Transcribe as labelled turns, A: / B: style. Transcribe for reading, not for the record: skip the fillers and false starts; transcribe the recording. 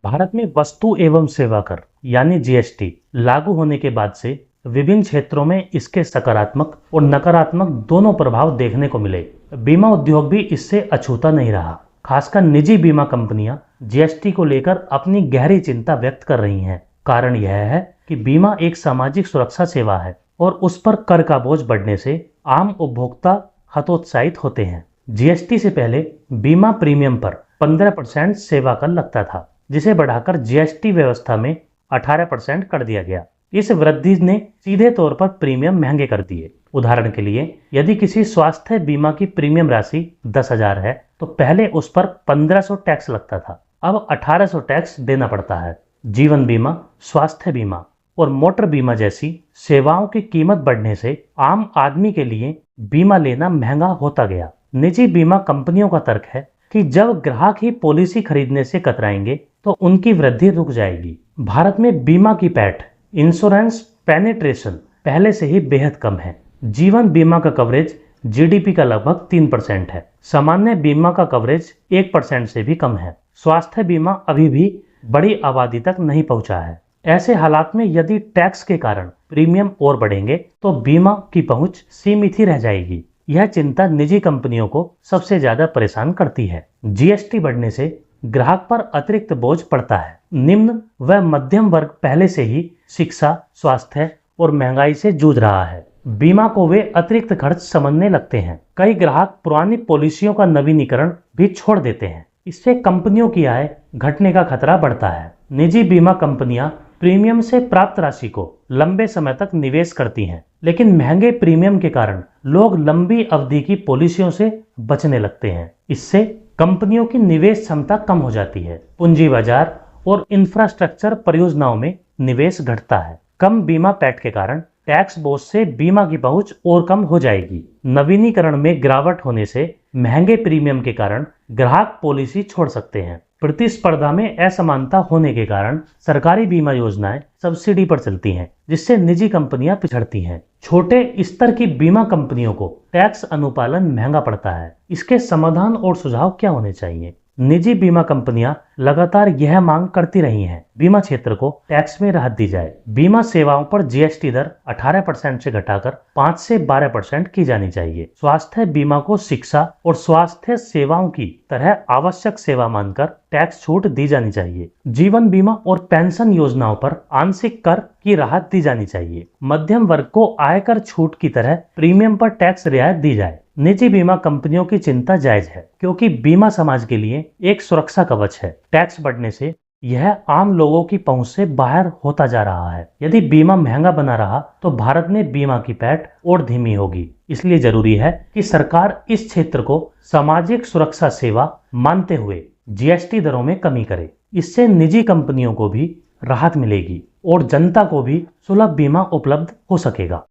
A: भारत में वस्तु एवं सेवा कर यानी जीएसटी लागू होने के बाद से विभिन्न क्षेत्रों में इसके सकारात्मक और नकारात्मक दोनों प्रभाव देखने को मिले। बीमा उद्योग भी इससे अछूता नहीं रहा। खासकर निजी बीमा कंपनियां जीएसटी को लेकर अपनी गहरी चिंता व्यक्त कर रही हैं। कारण यह है कि बीमा एक सामाजिक सुरक्षा सेवा है और उस पर कर का बोझ बढ़ने से आम उपभोक्ता हतोत्साहित होते हैं। जीएसटी से पहले बीमा प्रीमियम पर 15% सेवा कर लगता था, जिसे बढ़ाकर जीएसटी व्यवस्था में 18% कर दिया गया। इस वृद्धि ने सीधे तौर पर प्रीमियम महंगे कर दिए। उदाहरण के लिए, यदि किसी स्वास्थ्य बीमा की प्रीमियम राशि 10,000 है तो पहले उस पर 1500 टैक्स लगता था, अब 1800 टैक्स देना पड़ता है। जीवन बीमा, स्वास्थ्य बीमा और मोटर बीमा जैसी सेवाओं की कीमत बढ़ने से आम आदमी के लिए बीमा लेना महंगा होता गया। निजी बीमा कंपनियों का तर्क है कि जब ग्राहक ही पॉलिसी खरीदने से कतराएंगे तो उनकी वृद्धि रुक जाएगी। भारत में बीमा की पैठ इंश्योरेंस पेनिट्रेशन पहले से ही बेहद कम है। जीवन बीमा का कवरेज जीडीपी का लगभग 3% है। सामान्य बीमा का कवरेज 1% से भी कम है। स्वास्थ्य बीमा अभी भी बड़ी आबादी तक नहीं पहुंचा है। ऐसे हालात में यदि टैक्स के कारण प्रीमियम और बढ़ेंगे तो बीमा की पहुंच सीमित ही रह जाएगी। यह चिंता निजी कंपनियों को सबसे ज्यादा परेशान करती है। जीएसटी बढ़ने से ग्राहक पर अतिरिक्त बोझ पड़ता है। निम्न व मध्यम वर्ग पहले से ही शिक्षा, स्वास्थ्य और महंगाई से जूझ रहा है। बीमा को वे अतिरिक्त खर्च समझने लगते हैं। कई ग्राहक पुरानी पॉलिसियों का नवीनीकरण भी छोड़ देते हैं। इससे कंपनियों की आय घटने का खतरा बढ़ता है। निजी बीमा कंपनियां प्रीमियम से प्राप्त राशि को लंबे समय तक निवेश करती हैं, लेकिन महंगे प्रीमियम के कारण लोग लंबी अवधि की पॉलिसियों से बचने लगते हैं। इससे कंपनियों की निवेश क्षमता कम हो जाती है। पूंजी बाजार और इंफ्रास्ट्रक्चर परियोजनाओं में निवेश घटता है। कम बीमा पैठ के कारण टैक्स बोझ से बीमा की पहुंच और कम हो जाएगी। नवीनीकरण में गिरावट होने से महंगे प्रीमियम के कारण ग्राहक पॉलिसी छोड़ सकते हैं। प्रतिस्पर्धा में असमानता होने के कारण सरकारी बीमा योजनाएं सब्सिडी पर चलती हैं, जिससे निजी कंपनियां पिछड़ती हैं। छोटे स्तर की बीमा कंपनियों को टैक्स अनुपालन महंगा पड़ता है। इसके समाधान और सुझाव क्या होने चाहिए? निजी बीमा कंपनियां लगातार यह मांग करती रही हैं, बीमा क्षेत्र को टैक्स में राहत दी जाए। बीमा सेवाओं पर जीएसटी दर 18% से घटाकर 5 से 12% की जानी चाहिए। स्वास्थ्य बीमा को शिक्षा और स्वास्थ्य सेवाओं की तरह आवश्यक सेवा मानकर टैक्स छूट दी जानी चाहिए। जीवन बीमा और पेंशन योजनाओं पर आंशिक कर की राहत दी जानी चाहिए। मध्यम वर्ग को आयकर छूट की तरह प्रीमियम पर टैक्स रियायत दी जाए। निजी बीमा कंपनियों की चिंता जायज है, क्योंकि बीमा समाज के लिए एक सुरक्षा कवच है। टैक्स बढ़ने से यह आम लोगों की पहुंच से बाहर होता जा रहा है। यदि बीमा महंगा बना रहा तो भारत में बीमा की पैठ और धीमी होगी। इसलिए जरूरी है कि सरकार इस क्षेत्र को सामाजिक सुरक्षा सेवा मानते हुए जीएसटी दरों में कमी करे। इससे निजी कंपनियों को भी राहत मिलेगी और जनता को भी सुलभ बीमा उपलब्ध हो सकेगा।